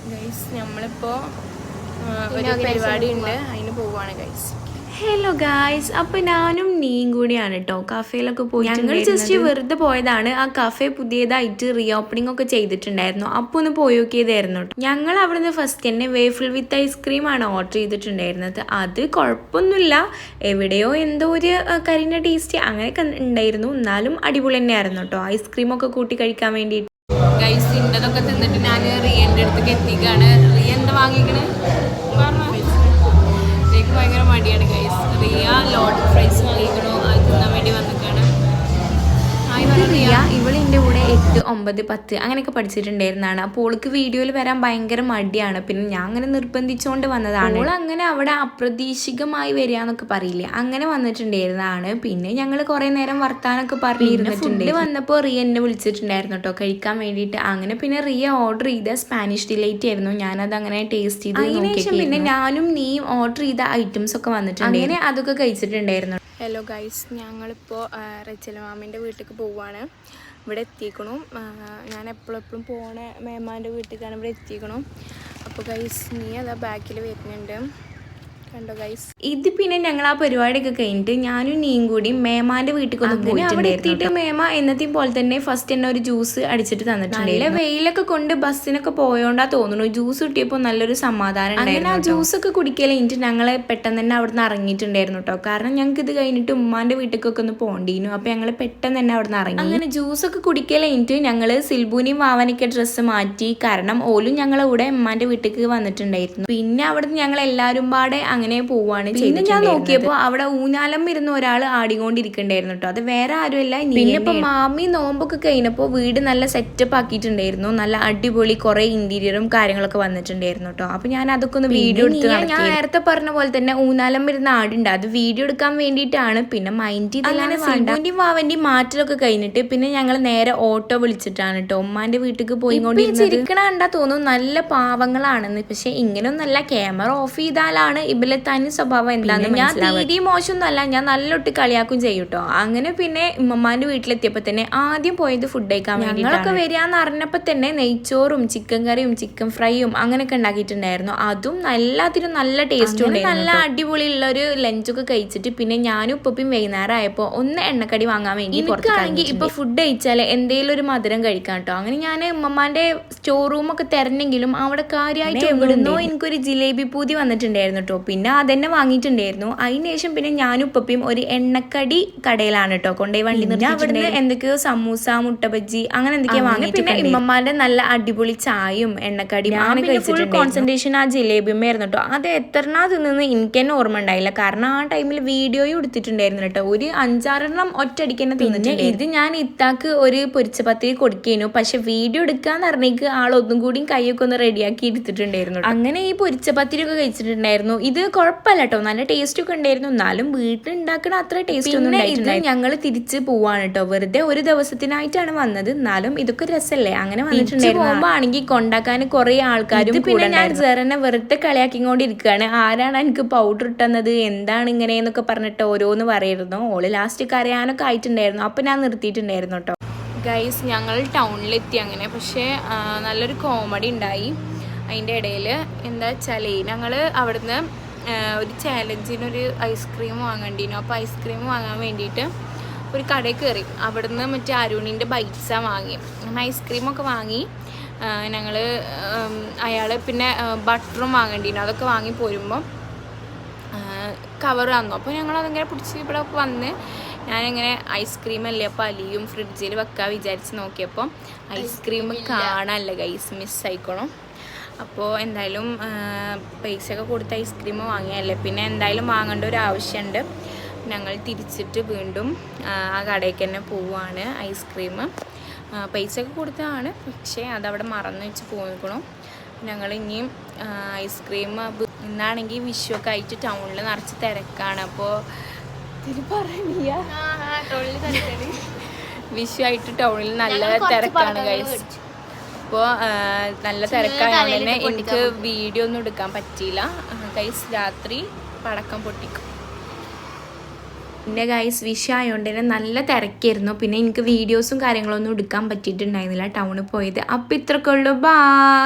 Guys നമ്മളിപ്പോൾ ഒരു പരിപാടി ഉണ്ട്, അതിന് പോവാണ് ഗൈസ്. ഹലോ ഗായ്സ്, അപ്പോൾ ഞാനും നീയും കൂടിയാണ് കേട്ടോ കഫേയിലൊക്കെ പോയി. ഞങ്ങൾ ജസ്റ്റ് വെറുതെ പോയതാണ്. ആ കഫേ പുതിയതായിട്ട് റീ ഓപ്പണിംഗ് ഒക്കെ ചെയ്തിട്ടുണ്ടായിരുന്നു. അപ്പോൾ ഒന്ന് പോയി നോക്കിയതായിരുന്നു കേട്ടോ. ഞങ്ങൾ അവിടുന്ന് ഫസ്റ്റ് തന്നെ വേഫിൾ വിത്ത് ഐസ്ക്രീമാണ് ഓർഡർ ചെയ്തിട്ടുണ്ടായിരുന്നത്. അത് കുഴപ്പമൊന്നുമില്ല, എവിടെയോ എന്തോ ഒരു കരിഞ്ഞ ടേസ്റ്റ് അങ്ങനെയൊക്കെ ഉണ്ടായിരുന്നു. എന്നാലും അടിപൊളി തന്നെയായിരുന്നു കേട്ടോ, ഐസ്ക്രീമൊക്കെ കൂട്ടി കഴിക്കാൻ വേണ്ടിയിട്ട്. ഗൈസ് ഇൻ്റെതൊക്കെ തിന്നിട്ട് ഞാൻ റിയൻ്റെ അടുത്തേക്ക് എത്തിക്കുകയാണ്. റിയ എന്താ വാങ്ങിക്കണേ പറഞ്ഞു? എനിക്ക് ഭയങ്കര മടിയാണ് ഗൈസ്. റിയ ലോട്ട് ഫ്രൈസ് വാങ്ങിക്കണോ, അത് തിന്നാൻ വേണ്ടി വന്നിട്ടാണ്. റിയ ഇവളിൻ്റെ കൂടെ 8, 9, 10 അങ്ങനെയൊക്കെ പഠിച്ചിട്ടുണ്ടായിരുന്നതാണ്. അപ്പോൾ ഓൾക്ക് വീഡിയോയിൽ വരാൻ ഭയങ്കര മടിയാണ്. പിന്നെ ഞാൻ അങ്ങനെ നിർബന്ധിച്ചുകൊണ്ട് വന്നതാണ്. ഓൾ അങ്ങനെ അവിടെ അപ്രതീക്ഷിതമായി വരിക എന്നൊക്കെ പറയില്ലേ, അങ്ങനെ വന്നിട്ടുണ്ടായിരുന്നതാണ്. പിന്നെ ഞങ്ങൾ കുറേ നേരം വർത്താനൊക്കെ പറഞ്ഞിരുന്നിട്ടുണ്ട്. ഫുഡ് വന്നപ്പോൾ റിയ എന്നെ വിളിച്ചിട്ടുണ്ടായിരുന്നു കേട്ടോ കഴിക്കാൻ വേണ്ടിയിട്ട്. അങ്ങനെ പിന്നെ റിയ ഓർഡർ ചെയ്ത സ്പാനിഷ് ഡിലൈറ്റ് ആയിരുന്നു. ഞാനത് അങ്ങനെ ടേസ്റ്റ് ചെയ്ത് അതിനുശേഷം പിന്നെ ഞാനും നീയും ഓർഡർ ചെയ്ത ഐറ്റംസ് ഒക്കെ വന്നിട്ടുണ്ട്. അങ്ങനെ അതൊക്കെ കഴിച്ചിട്ടുണ്ടായിരുന്നു. ഹലോ ഗൈസ്, ഞങ്ങളിപ്പോൾ റെച്ചല മാമിൻ്റെ വീട്ടിലേക്ക് പോവുകയാണ്. ഇവിടെ എത്തിക്കണു. ഞാൻ എപ്പോഴും പോണ മേമാൻ്റെ വീട്ടിലേക്കാണ് ഇവിടെ എത്തിക്കണു. അപ്പോൾ ഗൈസ് നീ അതാ ബാക്കിൽ വരുന്നുണ്ട്, കണ്ടോ ഗൈസ്. ഇത് പിന്നെ ഞങ്ങൾ ആ പരിപാടിയൊക്കെ കഴിഞ്ഞിട്ട് ഞാനും നീയും കൂടി മേമാൻ്റെ വീട്ടിൽ ഒന്ന് പോയി. അവിടെ എത്തിയിട്ട് മേമ എന്നത്തെയും പോലെ തന്നെ ഫസ്റ്റ് തന്നെ ഒരു ജ്യൂസ് അടിച്ചിട്ട് തന്നിട്ടുണ്ട്. നല്ല വെയിലൊക്കെ കൊണ്ട് ബസ്സിനൊക്കെ പോയോണ്ടാ തോന്നുന്നു ജ്യൂസ് കിട്ടിയപ്പോൾ നല്ലൊരു സമാധാനം ഉണ്ടായിരുന്നു. ആ ജ്യൂസൊക്കെ കുടിക്കൽ കഴിഞ്ഞിട്ട് ഞങ്ങളെ പെട്ടെന്ന് തന്നെ അവിടെ നിന്ന് ഇറങ്ങിയിട്ടുണ്ടായിരുന്നു കേട്ടോ. കാരണം ഞങ്ങൾക്ക് ഇത് കഴിഞ്ഞിട്ട് ഉമ്മാൻ്റെ വീട്ടിലേക്കൊക്കെ ഒന്ന് പോകണ്ടിരുന്നു. അപ്പോൾ ഞങ്ങൾ പെട്ടെന്ന് തന്നെ അവിടെ നിന്ന് ഇറങ്ങി. അങ്ങനെ ജ്യൂസൊക്കെ കുടിക്കൽ കഴിഞ്ഞിട്ട് ഞങ്ങൾ സിൽബൂനിയും വാവനൊക്കെ ഡ്രസ്സ് മാറ്റി. കാരണം ഓലും ഞങ്ങളെ കൂടെ ഉമ്മാൻ്റെ വീട്ടിലേക്ക് വന്നിട്ടുണ്ടായിരുന്നു. പിന്നെ അവിടെ നിന്ന് ഞങ്ങൾ എല്ലാവരും പാടെ അങ്ങനെ പോവാണ്. പിന്നെ ഞാൻ നോക്കിയപ്പോൾ അവിടെ ഊഞ്ഞാലം ഇരുന്ന് ഒരാൾ ആടിക്കൊണ്ടിരിക്കണ്ടായിരുന്നു കേട്ടോ. അത് വേറെ ആരുമല്ല. പിന്നെ ഇപ്പൊ മാമി നോമ്പൊക്കെ കഴിഞ്ഞപ്പോൾ വീട് നല്ല സെറ്റപ്പ് ആക്കിയിട്ടുണ്ടായിരുന്നു. നല്ല അടിപൊളി കുറെ ഇന്റീരിയറും കാര്യങ്ങളൊക്കെ വന്നിട്ടുണ്ടായിരുന്നു കേട്ടോ. അപ്പൊ ഞാൻ അതൊക്കെ ഒന്ന് വീഡിയോ എടുത്ത്, ഞാൻ നേരത്തെ പറഞ്ഞ പോലെ തന്നെ ഊഞ്ഞാലം ഇരുന്ന് ആടുണ്ട്, അത് വീഡിയോ എടുക്കാൻ വേണ്ടിയിട്ടാണ്. പിന്നെ മൈൻഡ് ചെയ്തങ്ങനെ സിൽബുന്റെയും വാവന്റെയും മാറ്റലൊക്കെ കഴിഞ്ഞിട്ട് പിന്നെ ഞങ്ങൾ നേരെ ഓട്ടോ വിളിച്ചിട്ടാണ് കേട്ടോ ഉമ്മാന്റെ വീട്ടിലേക്ക് പോയിക്കൊണ്ടിരിക്കണ കണ്ടാ തോന്നുന്നു നല്ല പാവങ്ങളാണെന്ന്. പക്ഷെ ഇങ്ങനെയൊന്നല്ല, ക്യാമറ ഓഫ് ചെയ്താലാണ് ഇവലെ തനി സ്വഭാവം എന്താണെന്ന് ഞാൻ തീരെ മോശമൊന്നുമല്ല, ഞാൻ നല്ലൊട്ട് കളിയാക്കും ചെയ്യൂട്ടോ. അങ്ങനെ പിന്നെ ഉമ്മമാന്റെ വീട്ടിലെത്തിയപ്പോൾ തന്നെ ആദ്യം പോയത് ഫുഡ് കഴിക്കാൻ വേണ്ടി. ഞങ്ങളൊക്കെ വരികയെന്ന് അറിഞ്ഞപ്പോൾ തന്നെ നെയ്ച്ചോറും ചിക്കൻ കറിയും ചിക്കൻ ഫ്രൈയും അങ്ങനെയൊക്കെ ഉണ്ടാക്കിയിട്ടുണ്ടായിരുന്നു. അതും എല്ലാത്തിനും നല്ല ടേസ്റ്റും ഉണ്ട്. നല്ല അടിപൊളിയുള്ള ഒരു ലഞ്ചൊക്കെ കഴിച്ചിട്ട് പിന്നെ ഞാനും ഉപ്പയും വൈകുന്നേരം ആയപ്പോൾ ഒന്ന് എണ്ണക്കടി വാങ്ങാൻ വേണ്ടി പുറത്താണെങ്കിൽ ഇപ്പൊ ഫുഡ് കഴിച്ചാൽ എന്തെങ്കിലും ഒരു മധുരം കഴിക്കാം കേട്ടോ. അങ്ങനെ ഞാൻ ഉമ്മമാന്റെ സ്റ്റോർ റൂമൊക്കെ തിരഞ്ഞെങ്കിലും അവിടെ കാര്യമായിട്ട് എവിടുന്നോ എനിക്കൊരു ജിലേബി പൂതി വന്നിട്ടുണ്ടായിരുന്നു കേട്ടോ. പിന്നെ അതന്നെ വാങ്ങിയിട്ടുണ്ടായിരുന്നു. അതിനുശേഷം പിന്നെ ഞാനും ഉപ്പയും ഒരു എണ്ണക്കടി കടയിലാണ് കേട്ടോ കൊണ്ടുപോയി വണ്ടി നിർത്തി. അവിടുന്ന് എന്തൊക്കെയോ സമൂസ, മുട്ട ബജ്ജി അങ്ങനെ എന്തൊക്കെയോ വാങ്ങി. പിന്നെ ഇമ്മമാരുടെ നല്ല അടിപൊളി ചായയും എണ്ണക്കടിയും അങ്ങനെ കഴിച്ചിട്ടുണ്ട്. കോൺസെൻട്രേഷൻ ആ ജിലേബിയുമായിരുന്നു കേട്ടോ. അത് എത്രണ്ണാ തിന്നെന്ന് എനിക്ക് തന്നെ ഓർമ്മ ഉണ്ടായില്ല. കാരണം ആ ടൈമിൽ വീഡിയോയും എടുത്തിട്ടുണ്ടായിരുന്നു കേട്ടോ. ഒരു 5-6 ഒറ്റയടിക്ക് തന്നെ തിന്നിട്ടുണ്ട്. ഇത് ഞാൻ ഇത്താക്ക് ഒരു പൊരിച്ചപത്തിരി കൊടുക്കേനു. പക്ഷെ വീഡിയോ എടുക്കാന്ന് പറഞ്ഞേക്ക് ആളൊന്നും കൂടി കൈയൊക്കെ ഒന്ന് റെഡിയാക്കി എടുത്തിട്ടുണ്ടായിരുന്നു. അങ്ങനെ ഈ പൊരിച്ചപത്തിരി ഒക്കെ കഴിച്ചിട്ടുണ്ടായിരുന്നു. ഇത് കുഴപ്പമില്ല കേട്ടോ, നല്ല ടേസ്റ്റ് ഒക്കെ ഉണ്ടായിരുന്നു. എന്നാലും വീട്ടിൽ ഉണ്ടാക്കുന്ന അത്ര ടേസ്റ്റ് ഒന്നും ഉണ്ടായിട്ടുണ്ടായിരുന്നു. ഞങ്ങൾ തിരിച്ച് പോവാണ് കേട്ടോ. വെറുതെ ഒരു ദിവസത്തിനായിട്ടാണ് വന്നത്, എന്നാലും ഇതൊക്കെ രസമല്ലേ. അങ്ങനെ വന്നിട്ടുണ്ടായിരുന്നു. പോകുമ്പോൾ ആണെങ്കിൽ കൊണ്ടാക്കാൻ കുറെ ആൾക്കാരും. പിന്നെ ഞാൻ ജെറനെ വെറുതെ കളിയാക്കിക്കൊണ്ടിരിക്കുകയാണ്. ആരാണ് എനിക്ക് പൗഡർ ഇട്ടുന്നത്, എന്താണ് ഇങ്ങനെയെന്നൊക്കെ പറഞ്ഞിട്ട് ഓരോന്ന് പറയായിരുന്നു. ഓള് ലാസ്റ്റ് കരയാനൊക്കെ ആയിട്ടുണ്ടായിരുന്നു. അപ്പം ഞാൻ നിർത്തിയിട്ടുണ്ടായിരുന്നു കേട്ടോ. ഗൈസ് ഞങ്ങൾ ടൗണിലെത്തി അങ്ങനെ. പക്ഷേ നല്ലൊരു കോമഡി ഉണ്ടായി അതിൻ്റെ ഇടയിൽ. എന്താ വെച്ചാൽ ഞങ്ങൾ അവിടുന്ന് ഒരു ചാലഞ്ചിനൊരു ഐസ്ക്രീം വാങ്ങേണ്ടിനു. അപ്പോൾ ഐസ്ക്രീം വാങ്ങാൻ വേണ്ടിയിട്ട് ഒരു കടയിൽ കയറി. അവിടുന്ന് മറ്റേ അരുണിൻ്റെ ബൈറ്റ്സാണ് വാങ്ങി. അങ്ങനെ ഐസ്ക്രീമൊക്കെ വാങ്ങി ഞങ്ങൾ. അയാൾ പിന്നെ ബട്ടറും വാങ്ങേണ്ടിനു. അതൊക്കെ വാങ്ങി പോരുമ്പോൾ കവർ തന്നു. അപ്പോൾ ഞങ്ങളതിങ്ങനെ പിടിച്ച് ഇവിടെ വന്ന് ഞാനിങ്ങനെ ഐസ്ക്രീം അല്ലേ അപ്പോൾ അലിയും ഫ്രിഡ്ജിൽ വെക്കാൻ വിചാരിച്ച് നോക്കിയപ്പോൾ ഐസ്ക്രീം കാണാനല്ല ഗൈസ്, മിസ്സായിക്കോണം. അപ്പോൾ എന്തായാലും പൈസയൊക്കെ കൊടുത്ത് ഐസ്ക്രീം വാങ്ങിയല്ലേ, പിന്നെ എന്തായാലും വാങ്ങേണ്ട ഒരു ആവശ്യമുണ്ട്. ഞങ്ങൾ തിരിച്ചിട്ട് വീണ്ടും ആ കടയ്ക്ക് തന്നെ പോവുകയാണ്. ഐസ്ക്രീം പൈസയൊക്കെ കൊടുത്തതാണ്, പക്ഷേ അതവിടെ മറന്നു വെച്ച് പോയിക്കണം. ഞങ്ങൾ ഇനിയും ഐസ്ക്രീം ഇന്നാണെങ്കിൽ വിഷുവൊക്കെ ആയിട്ട് ടൗണിൽ നിറച്ച് തിരക്കാണ്. അപ്പോൾ വിഷു ആയിട്ട് ടൗണിൽ നല്ല തിരക്കാണ് ഗൈസ്. അപ്പോൾ നല്ല തിരക്കായതുകൊണ്ട് തന്നെ എനിക്ക് വീഡിയോ ഒന്നും എടുക്കാൻ പറ്റിയില്ല ഗൈസ്. രാത്രി പടക്കം പൊട്ടിക്കും. പിന്നെ ഗൈസ് വിഷു ആയതുകൊണ്ട് തന്നെ നല്ല തിരക്കായിരുന്നു. പിന്നെ എനിക്ക് വീഡിയോസും കാര്യങ്ങളൊന്നും എടുക്കാൻ പറ്റിയിട്ടുണ്ടായിരുന്നില്ല ടൗണിൽ പോയത്. അപ്പോൾ ഇത്രയൊക്കെ ഉള്ളൂ. ബാ.